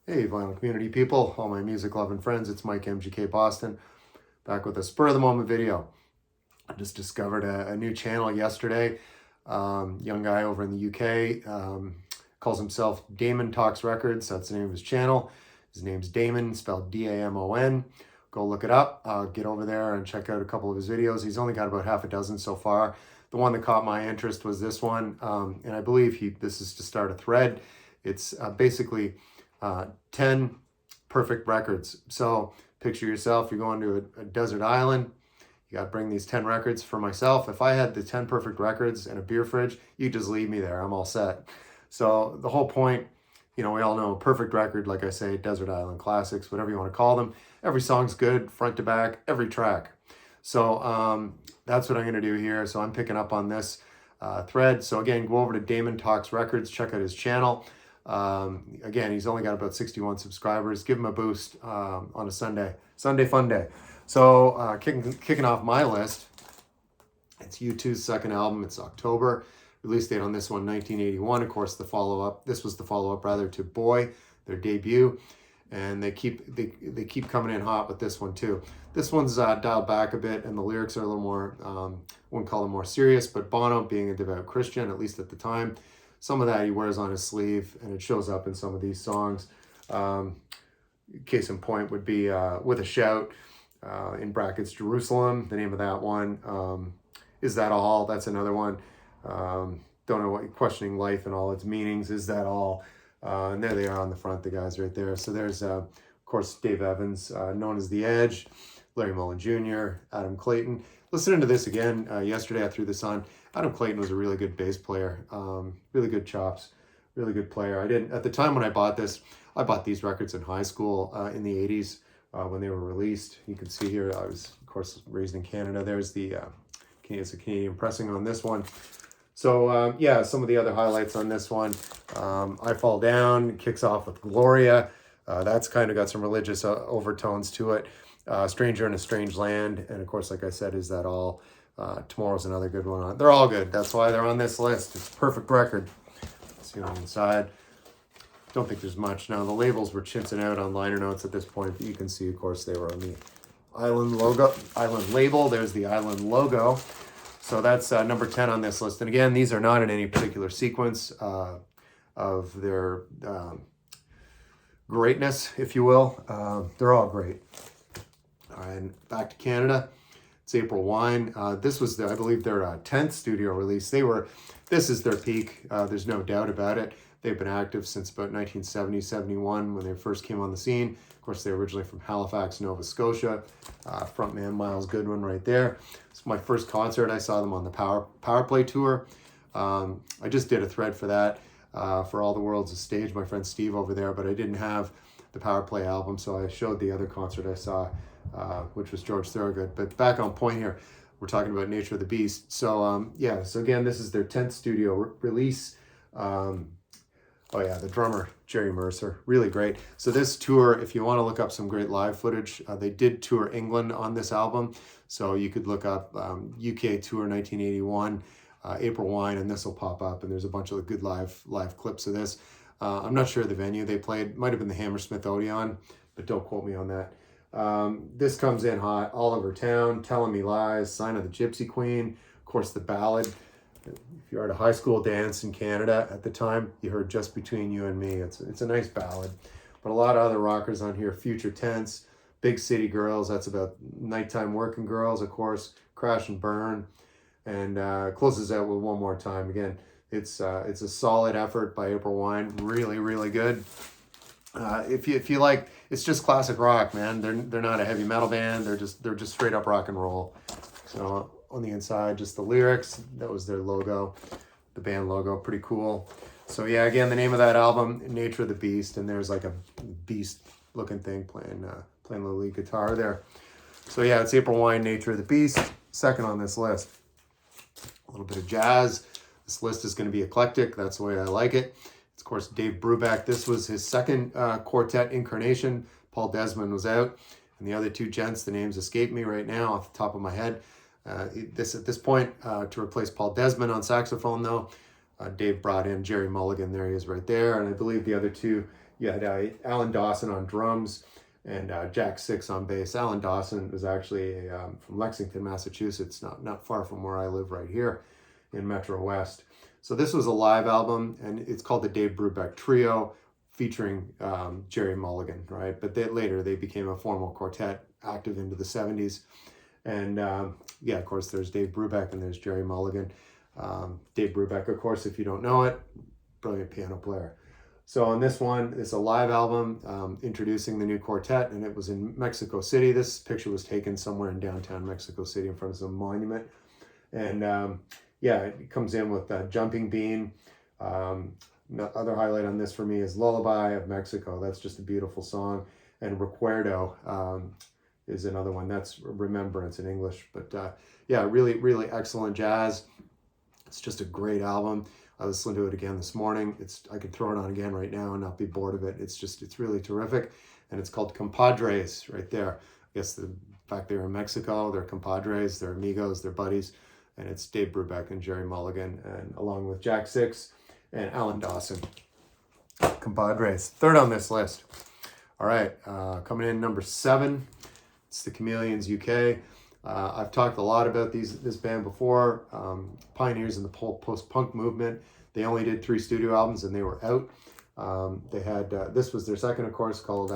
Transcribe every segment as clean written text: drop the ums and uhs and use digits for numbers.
Hey, vinyl community people, all my music loving friends, it's Mike MGK Boston, back with a spur of the moment video. I just discovered a new channel yesterday. Young guy over in the UK, calls himself Damon Talks Records. That's the name of his channel. His name's Damon, spelled D-A-M-O-N. Go look it up. Get over there and check out a couple of his videos. He's only got about half a dozen so far. The one that caught my interest was this one, and I believe this is to start a thread. It's basically 10 perfect records. So picture yourself, you're going to a desert island. You got to bring these 10 records. For myself, if I had the 10 perfect records in a beer fridge, you just leave me there. I'm all set. So the whole point, we all know perfect record, like I say, desert island classics, whatever you want to call them. Every song's good, front to back, every track. So that's what I'm going to do here. So I'm picking up on this thread. So again, go over to Damon Talks Records, check out his channel. Again, he's only got about 61 subscribers. Give him a boost on a Sunday fun day. So kicking off my list, it's U2's second album. It's October. Release date on this one, 1981. Of course, this was the follow-up rather to Boy, their debut. And they keep coming in hot with this one too. This one's dialed back a bit, and the lyrics are a little more, wouldn't call them more serious, but Bono, being a devout Christian, at least at the time, some of that he wears on his sleeve, and it shows up in some of these songs. Case in point would be With a Shout, in brackets, Jerusalem, the name of that one. Is That All? That's another one. Don't know what, questioning life and all its meanings. Is That All? And there they are on the front, the guys right there. So there's, of course, Dave Evans, known as The Edge, Larry Mullen Jr., Adam Clayton. Listening to this again yesterday, I threw this on. Adam Clayton was a really good bass player, really good chops, really good player. At the time when I bought this, I bought these records in high school in the 80s when they were released. You can see here, I was, of course, raised in Canada. There's it's a Canadian pressing on this one. So yeah, some of the other highlights on this one. I Fall Down kicks off with Gloria. That's kind of got some religious overtones to it. Stranger in a Strange Land. And of course, like I said, Is That All? Tomorrow's another good one. They're all good. That's why they're on this list. It's a perfect record. Let's see on the inside. Don't think there's much. Now, the labels were chinsing out on liner notes at this point, but you can see, of course, they were on the Island label. There's the Island logo. So that's number 10 on this list. And again, these are not in any particular sequence of their greatness, if you will. They're all great. All right, and back to Canada. It's April Wine. This was, I believe, their 10th studio release. This is their peak. There's no doubt about it. They've been active since about 1970, 71 when they first came on the scene. Of course, they're originally from Halifax, Nova Scotia. Frontman Miles Goodwin right there. It's my first concert. I saw them on the Power Play tour. I just did a thread for that, for All the World's a Stage, my friend Steve over there, but I didn't have the Power Play album, so I showed the other concert I saw, which was George Thorogood. But back on point here, we're talking about Nature of the Beast. So yeah, so again, this is their 10th studio release. Oh yeah, the drummer, Jerry Mercer, really great. So this tour, if you want to look up some great live footage, they did tour England on this album. So you could look up UK Tour 1981, April Wine, and this will pop up. And there's a bunch of good live clips of this. I'm not sure the venue they played. Might have been the Hammersmith Odeon, but don't quote me on that. This comes in hot. All Over Town, Telling Me Lies, Sign of the Gypsy Queen, of course the ballad. If you're at a high school dance in Canada at the time, you heard Just Between You and Me. It's a nice ballad. But a lot of other rockers on here. Future Tense, Big City Girls, that's about nighttime working girls, of course. Crash and Burn. And closes out with One More Time. Again, it's a solid effort by April Wine. Really, really good. If you like, it's just classic rock, man. They're not a heavy metal band. They're just straight up rock and roll. So on the inside, just the lyrics. That was their logo, the band logo. Pretty cool. So yeah, again, the name of that album, Nature of the Beast, and there's like a beast-looking thing playing the lead guitar there. So yeah, it's April Wine, Nature of the Beast. Second on this list. A little bit of jazz. This list is going to be eclectic. That's the way I like it. It's, of course, Dave Brubeck. This was his second quartet incarnation. Paul Desmond was out. And the other two gents, the names escape me right now off the top of my head. At this point, to replace Paul Desmond on saxophone, though, Dave brought in Jerry Mulligan. There he is right there. And I believe the other two you had Alan Dawson on drums and Jack Six on bass. Alan Dawson was actually from Lexington, Massachusetts, not far from where I live right here in Metro West. So this was a live album, and it's called the Dave Brubeck Trio, featuring Jerry Mulligan, right? But later they became a formal quartet, active into the 70s. And yeah, of course, there's Dave Brubeck and there's Jerry Mulligan. Dave Brubeck, of course, if you don't know it, brilliant piano player. So on this one, it's a live album introducing the new quartet, and it was in Mexico City. This picture was taken somewhere in downtown Mexico City in front of some monument. And yeah, it comes in with Jumping Bean. The other highlight on this for me is Lullaby of Mexico. That's just a beautiful song. And Recuerdo is another one. That's Remembrance in English. But yeah, really, really excellent jazz. It's just a great album. I listened to it again this morning. I could throw it on again right now and not be bored of it. It's really terrific. And it's called Compadres right there. I guess the fact they're in Mexico, they're compadres, they're amigos, they're buddies. And it's Dave Brubeck and Jerry Mulligan, and along with Jack Six and Alan Dawson. Compadres, third on this list. All right, coming in number 7, it's the Chameleons UK. I've talked a lot about this band before. Pioneers in the post-punk movement. They only did 3 studio albums and they were out. They had this was their second, of course, called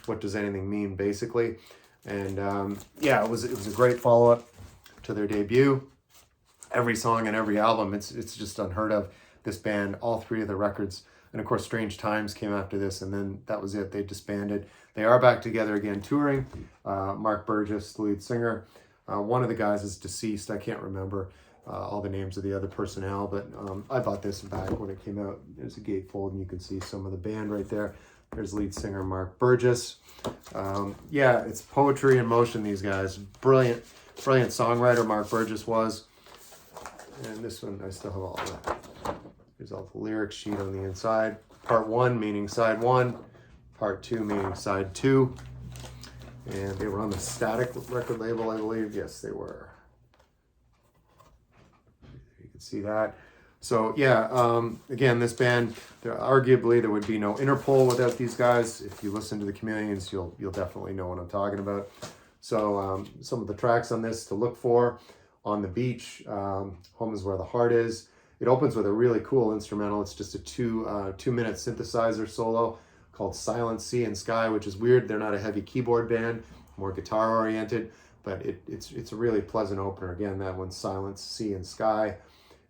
"What Does Anything Mean?" basically, and yeah, it was a great follow-up to their debut. Every song and every album, it's just unheard of. This band, all 3 of the records, and of course, Strange Times came after this, and then that was it. They disbanded. They are back together again, touring. Mark Burgess, the lead singer. One of the guys is deceased. I can't remember all the names of the other personnel, but I bought this back when it came out. There's a gatefold, and you can see some of the band right there. There's lead singer Mark Burgess. Yeah, it's poetry in motion, these guys. Brilliant songwriter Mark Burgess was. And this one, I still have all of that. There's all the lyric sheet on the inside. Part 1 meaning side 1. Part 2 meaning side 2. And they were on the Static record label, I believe. Yes, they were. You can see that. So yeah, again, this band, arguably there would be no Interpol without these guys. If you listen to the Chameleons, you'll definitely know what I'm talking about. So some of the tracks on this to look for: On the Beach, Home Is Where the Heart Is. It opens with a really cool instrumental. It's just a 2-minute synthesizer solo called Silent Sea and Sky, which is weird. They're not a heavy keyboard band, more guitar oriented, but it's a really pleasant opener. Again, that one's Silent Sea and Sky.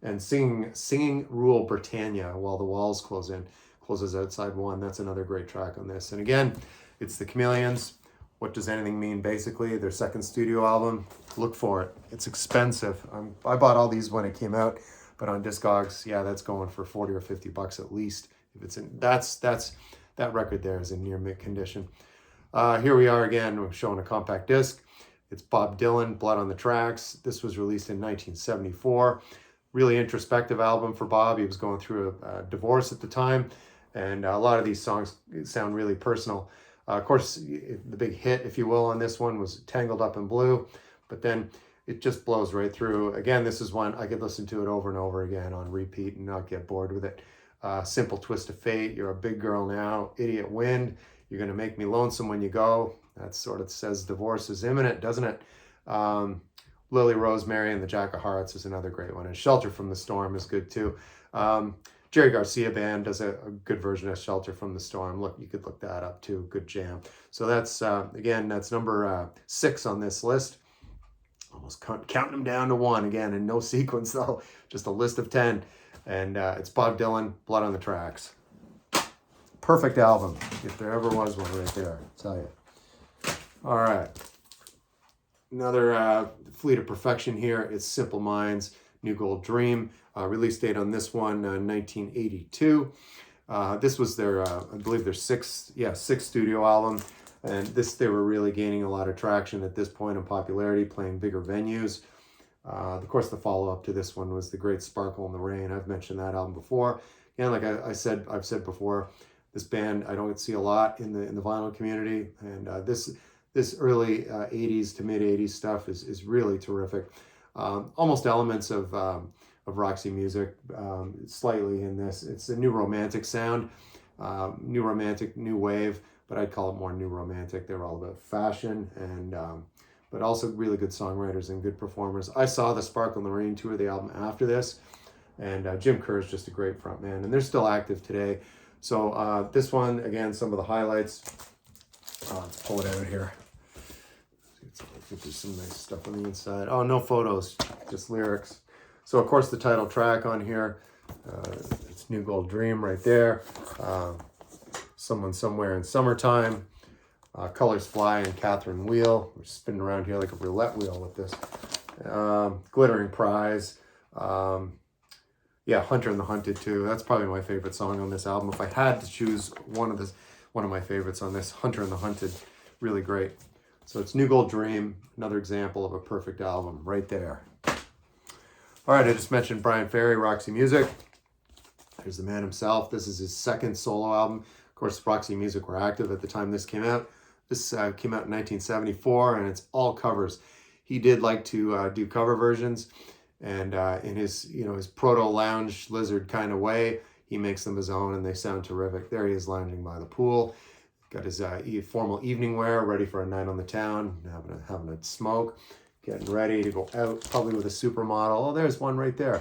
And singing Rule Britannia While the Walls Close In, closes out side 1. That's another great track on this. And again, it's the Chameleons. What Does Anything Mean? Basically, their second studio album. Look for it. It's expensive. I bought all these when it came out, but on Discogs, yeah, that's going for $40 or $50 at least. If it's in, that record there is in near mint condition. Here we are again. We're showing a compact disc. It's Bob Dylan, Blood on the Tracks. This was released in 1974. Really introspective album for Bob. He was going through a divorce at the time, and a lot of these songs sound really personal. Of course, the big hit, if you will, on this one was Tangled Up in Blue, but then it just blows right through. Again, this is one I could listen to it over and over again on repeat and not get bored with it. Simple Twist of Fate, You're a Big Girl Now, Idiot Wind, You're Gonna Make Me Lonesome When You Go. That sort of says divorce is imminent, doesn't it? Lily Rosemary and the Jack of Hearts is another great one. And Shelter from the Storm is good too. Jerry Garcia Band does a good version of Shelter from the Storm. Look, you could look that up too. Good jam. So that's, again, that's number 6 on this list. Almost counting them down to 1 again, in no sequence though, just a list of 10. And it's Bob Dylan, Blood on the Tracks. Perfect album, if there ever was one right there, I'll tell you. All right. Another Fleet of Perfection here. It's Simple Minds, New Gold Dream. Release date on this one, 1982. This was their, I believe their sixth studio album. And they were really gaining a lot of traction at this point in popularity, playing bigger venues. Of course, the follow-up to this one was The Great Sparkle in the Rain. I've mentioned that album before. Again, like I've said before, this band I don't see a lot in the vinyl community, and this early 80s to mid 80s stuff is really terrific. Almost elements of Roxy Music, slightly in this. It's a new romantic sound. new romantic, new wave, but I'd call it more new romantic. They were all about fashion, and but also really good songwriters and good performers. I saw the Sparkle in the Rain tour, the album after this, and Jim Kerr is just a great front man, and they're still active today. So this one, again, some of the highlights. Let's pull it out here. I think there's some nice stuff on the inside. Oh, no photos, just lyrics. So, of course, the title track on here, it's New Gold Dream right there. Someone Somewhere in Summertime. Colors Fly and Catherine Wheel. We're spinning around here like a roulette wheel with this. Glittering Prize. Yeah, Hunter and the Hunted too. That's probably my favorite song on this album. If I had to choose one of my favorites on this, Hunter and the Hunted, really great. So it's New Gold Dream, another example of a perfect album right there. All right, I just mentioned Brian Ferry, Roxy Music. There's the man himself. This is his second solo album. Of course, Roxy Music were active at the time this came out. This came out in 1974, and it's all covers. He did like to do cover versions, and in his his proto lounge lizard kind of way, he makes them his own, and they sound terrific. There he is lounging by the pool, got his formal evening wear, ready for a night on the town, having a smoke, getting ready to go out, probably with a supermodel. Oh, there's one right there.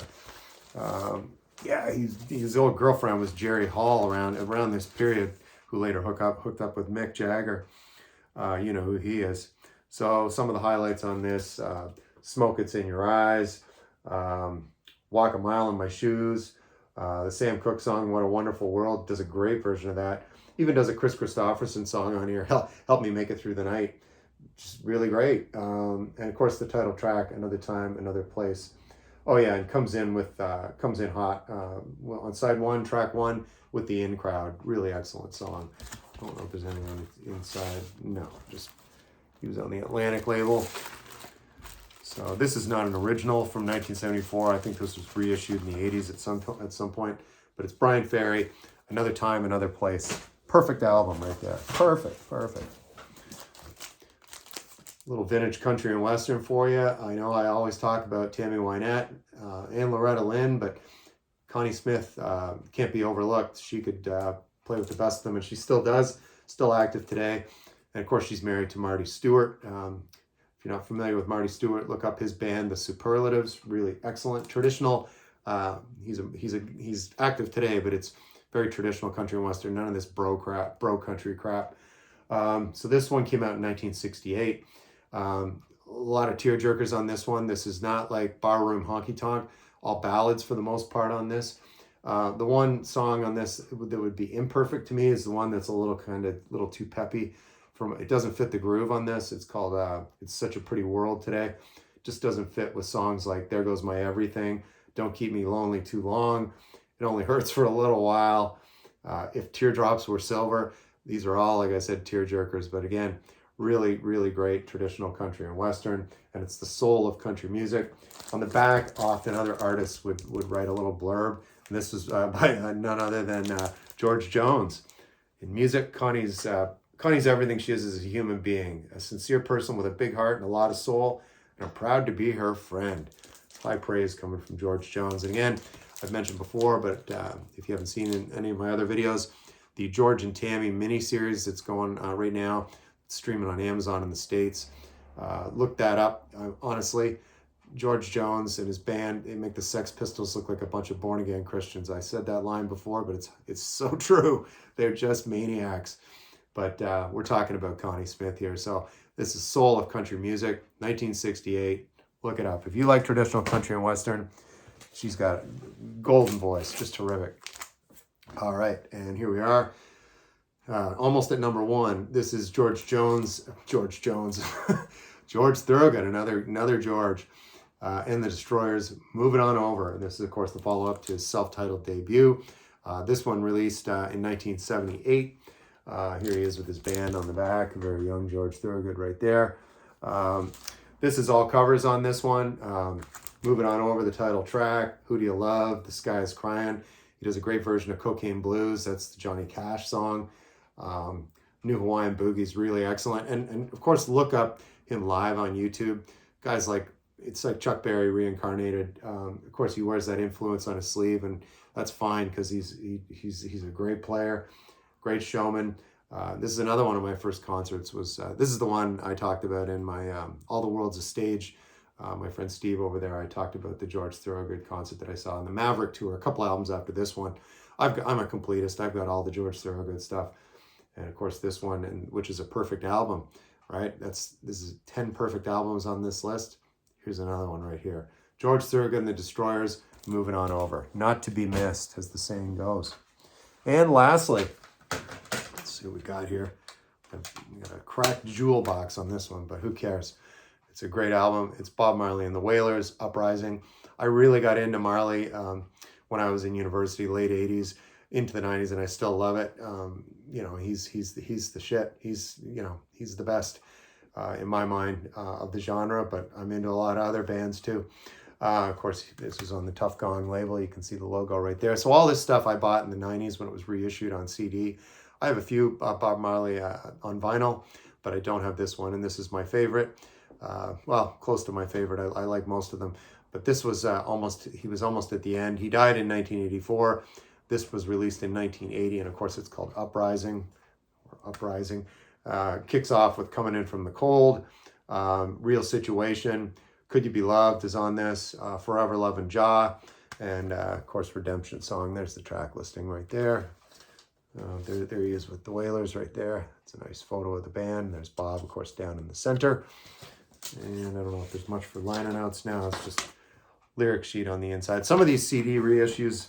Yeah, his old girlfriend was Jerry Hall around this period, who later hooked up with Mick Jagger. You know who he is. So some of the highlights on this: Smoke It's in Your Eyes, Walk a Mile in My Shoes, the Sam Cooke song What a Wonderful World, does a great version of that. Even does a Chris Christopherson song on here, Help Me Make It Through the Night, just really great. And of course the title track, Another Time, Another Place. Oh yeah, and comes in hot on side one, track one, with the In Crowd. Really excellent song. I don't know if there's anything on the inside. No, just he was on the Atlantic label. So this is not an original from 1974. I think this was reissued in the 80s at some point. But it's Brian Ferry, Another Time, Another Place. Perfect album right there. Perfect. Little vintage country and western for you. I know I always talk about Tammy Wynette and Loretta Lynn, but Connie Smith can't be overlooked. She could play with the best of them, and she still does, still active today. And of course, she's married to Marty Stewart. If you're not familiar with Marty Stewart, look up his band, The Superlatives. Really excellent, traditional. He's active today, but it's very traditional country and western. None of this bro country crap. So this one came out in 1968. A lot of tearjerkers on this one. This is not like barroom honky tonk. All ballads for the most part on this. The one song on this that would be imperfect to me is the one that's a little too peppy. It doesn't fit the groove on this. It's called It's Such a Pretty World Today. Just doesn't fit with songs like There Goes My Everything, Don't Keep Me Lonely Too Long, It Only Hurts for a Little While, If Teardrops Were Silver. These are all, like I said, tearjerkers, but again, really, really great traditional country and western, and it's the soul of country music. On the back, often other artists would write a little blurb, and this was by none other than George Jones. In music, Connie's everything she is as a human being, a sincere person with a big heart and a lot of soul, and I'm proud to be her friend. High praise coming from George Jones. And again, I've mentioned before, but if you haven't seen in any of my other videos, the George and Tammy miniseries that's going right now, it's streaming on Amazon in the States. Look that up. Honestly, George Jones and his band, they make the Sex Pistols look like a bunch of born-again Christians. I said that line before, but it's so true. They're just maniacs. But we're talking about Connie Smith here. So this is Soul of Country Music, 1968. Look it up. If you like traditional country and western, she's got a golden voice, just terrific. All right, and here we are. Almost at number one. This is George Jones, George Thorogood, another George, and the Destroyers, Moving On Over. This is, of course, the follow-up to his self-titled debut. This one released in 1978. Here he is with his band on the back, a very young George Thorogood right there. This is all covers on this one. Moving On Over, the title track, Who Do You Love, The Sky Is Crying. He does a great version of Cocaine Blues. That's the Johnny Cash song. New Hawaiian Boogie is really excellent. And of course, look up him live on YouTube. Guys it's like Chuck Berry reincarnated. Of course, he wears that influence on his sleeve, and that's fine because he's a great player. great showman. This is another one of my first concerts. This is the one I talked about in my All the World's a Stage. My friend Steve over there, I talked about the George Thorogood concert that I saw on the Maverick tour, a couple albums after this one. I'm a completist. I've got all the George Thorogood stuff. And of course this one, which is a perfect album, right? This is 10 perfect albums on this list. Here's another one right here. George Thorogood and the Destroyers, moving on over. Not to be missed, as the saying goes. And lastly, let's see what we got here. We got a cracked jewel box on this one, but who cares? It's a great album. It's Bob Marley and the Wailers, Uprising. I really got into Marley when I was in university, late 80s, into the 90s, and I still love it. You know, he's the shit. He's the best in my mind of the genre, but I'm into a lot of other bands too. Of course, this is on the Tough Gong label. You can see the logo right there. So all this stuff I bought in the 90s when it was reissued on CD. I have a few Bob Marley on vinyl, but I don't have this one, and this is my favorite. Well, close to my favorite. I like most of them, but this was he was almost at the end. He died in 1984. This was released in 1980, and of course it's called Uprising. Kicks off with Coming In From the Cold, Real Situation, Could You Be Loved is on this, Forever Lovin' Jah, and of course Redemption Song. There's the track listing right there. There he is with the Wailers right there. It's a nice photo of the band. There's Bob, of course, down in the center. And I don't know if there's much for liner notes now. It's just lyric sheet on the inside. Some of these CD reissues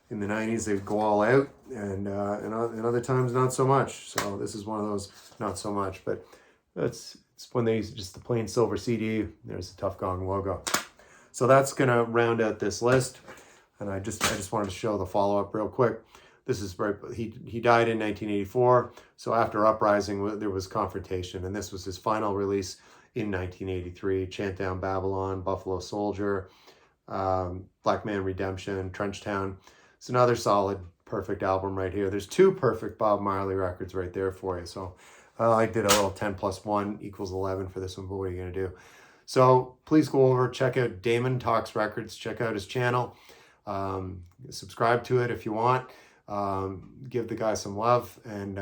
in the 90s, they go all out, and other times not so much. So this is one of those not so much, but it's when they use just the plain silver CD. There's the Tough Gong logo. So that's gonna round out this list, and I just wanted to show the follow-up real quick. This is he died in 1984. So after Uprising, there was Confrontation, and this was his final release in 1983. Chant Down Babylon, Buffalo Soldier, Black Man Redemption, Trenchtown. It's another solid, perfect album right here. There's two perfect Bob Marley records right there for you. So I did a little 10 plus 1 equals 11 for this one, but what are you going to do? So please go over, check out Damon Talks Records, check out his channel, subscribe to it if you want, give the guy some love, and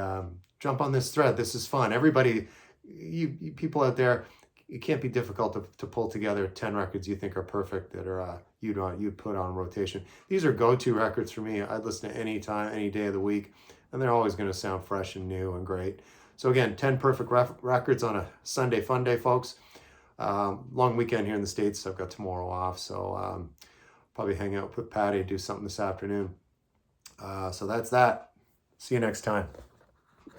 jump on this thread. This is fun. Everybody, you people out there, it can't be difficult to pull together 10 records you think are perfect that are you'd put on rotation. These are go-to records for me. I'd listen to any time, any day of the week, and they're always going to sound fresh and new and great. So again, 10 perfect records on a Sunday fun day, folks. Long weekend here in the States. I've got tomorrow off, so probably hang out with Patty, do something this afternoon. So that's that. See you next time.